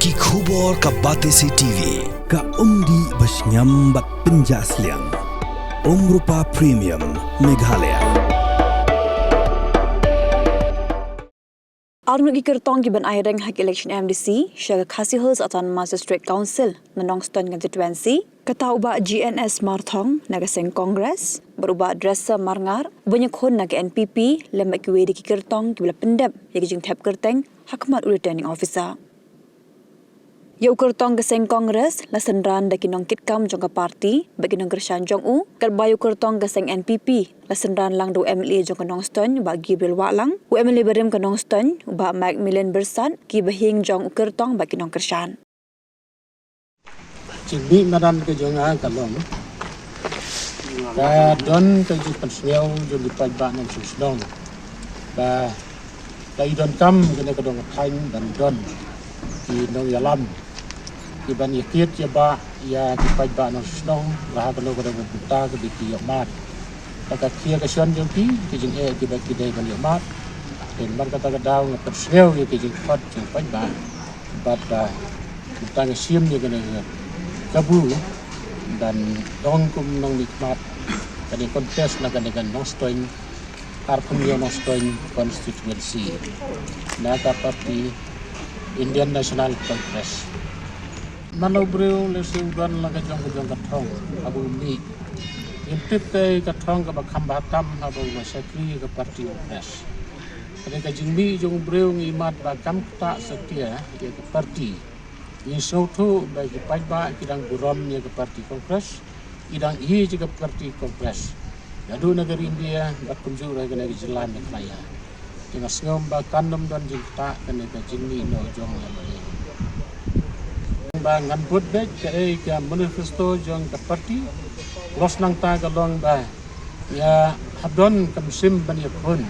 Ki khubor ka Batesi TV ka umdi basnyam bak penjaslian Rupa Premium Meghalaya. Arnuk ki Kyrtong ki ban aireng hak election MDC syaga khasi hals Autonomous District Council na Nongstoiñ Constituency kata uba GNS Marthong nagaseng Congress beruba adresa marngar banyak hon naga NPP lemak Kiwei di Kyrtong ki bela pendep ya ki jing Thep Kyrteng hakmat returning officer. Yau Kyrtong gaseng Congress la senran da kinong kitkam jongka parti bagi nong Kershan jong u kat bayu Kyrtong gaseng NPP la senran lang do MLA jongka Nongstoiñ bagi bil walang u MLA berem ka Nongstoiñ ba Macmillan Bersat ki bahing jong u Kyrtong bagi nong Kershan. Cingbi madan ke jonga kalong. Ba don ke ji pensniau jo di pajba nang susdong. Ba dai don kam kena ke dong thain dan don di nong yalam. Ki ban yakit ya ba ya di pajba nang susdong ba kalau ke dong buta ke di yomat. Maka kia ke sion jong ki jing e ki ba ki dai ban yomat. Dan man kata ke daw nang pensniau ya ki jing pat jing pajba. Ba tang sim ya kena kabu dan dongkum nong nikmat kani kontes na kani kan Nongstoiñ Arpunyo Nongstoiñ Constituency naga parti Indian National Congress manobreu lesinggan la ka jong katong abu mi intip kai katong ka bakham batam abu masakri ka parti Congress kani ka jingmi jong breu ngimat ba kam ta setia ya ka parti ini suatu bagi pajba kidang buron ya ke parti Kongres, kidang ia juga parti Kongres. Yadu negara India berkunjung lagi negara Jelan dan Maya. Dengan sengom bakandom dan jingta kena kajini no jong yang boleh. Bang nganput baik ke manifesto jong ke parti, los nang ta galong ba ya hadon kamsim banyakun.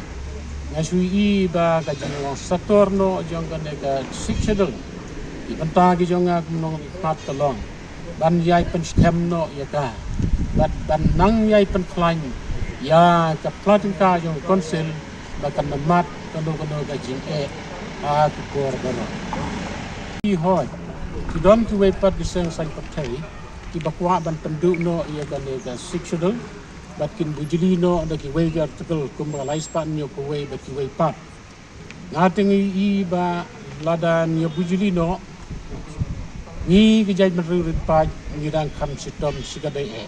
Ngasui ba kajini satorno jong kena ke siksedel. Ibanta ki jonga nong pat kalong ban yai pen stem no ya ka ban nang yai pen klain ya ka platin ka jong konsil bakan mat kono ka jing e a ku kor baro ki hoy ki don ki we pat giseng sang patai ki bakwa ban pendu no ya ka ne ka sikshudul bat kin bujili no da ki we article kum balai span yo ko we ba ki we pat ngating i ba ladan yo bujili no ni kejai menurut paj ngidang kam sitom sigadai e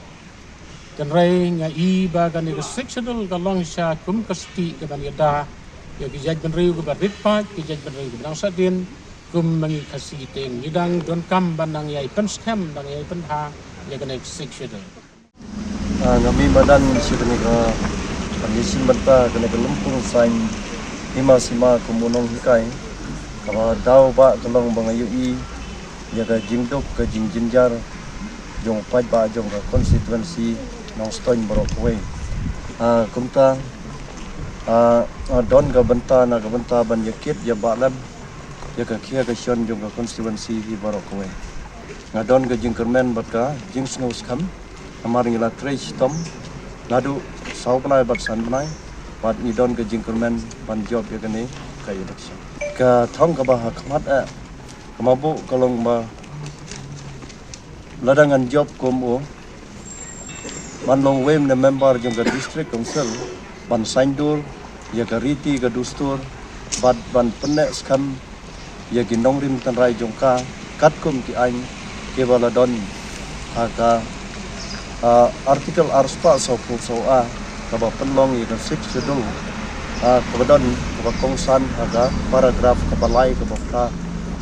kan rai nga i bagan ni sectional galong sya kum kasti ke ban yada ya kejai menurut ke barit paj kejai menurut ke bang sadin kum mangi kasi teng ngidang don kam banang yai pen scam dang yai pen ha ya kan sectional ngami badan sibani ka pandisin banta kana lumpung sain hima sima kumunong hikai ka daw ba kalong bangayu i ya ka jingdok ka jingjinjar jong pajba jong ka constituency Nongstoiñ Borokwe kumta don ka banta na ka banta ban yakit ya balam ya ka kia ka sion jong ka constituency hi Borokwe nga don ka jingkermen bat ka jing snow skam amaring la trace tom ladu sau panai bat san panai bat ni don ka jingkermen ban job ya ka ni ka election ka thong ka ba khmat a kamabu kalong ba ladangan job komo manlong wem na member jong ka district council ban saindur ya ka riti ka dustur ban penek skam ya ki nongrim tanrai jong ka katkum ki ain ke baladon ka artikel arspa so a ka ba penlong ya ka 6 schedule ka badon ka ba kongsan aga paragraph ka balai ka ba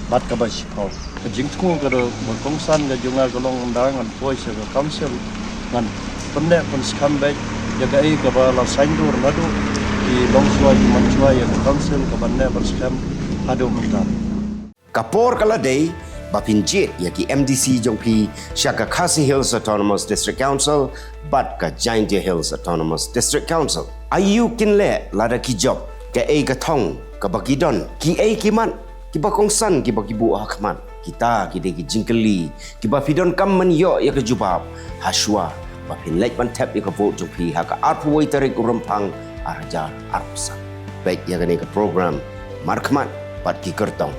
bat ka ba shikau ka jingtku ka do kongsan ga junga golong undang an voice ga council ngan penne pun skambek ya ga ai ka ba la saindur nadu di Nongstoiñ manchua ya council ka banne berskam adu mentar kapor kala day bapinjit ya ki MDC jongpi syaka Khasi Hills Autonomous District Council bat ka Giant Hills Autonomous District Council ayu kinle lada ki job ka ai ka thong ka bagidon ki ai kiman kiba kongsan kiba kibu hakman kita kide ki jingkeli kiba fidon kam man yo ya ke jubab haswa ba pin lek ban Thep ya ka vote jopi ha ka arpuai tarik rumpang arjar arpsa baik ya ke program markman pat ki Kyrtong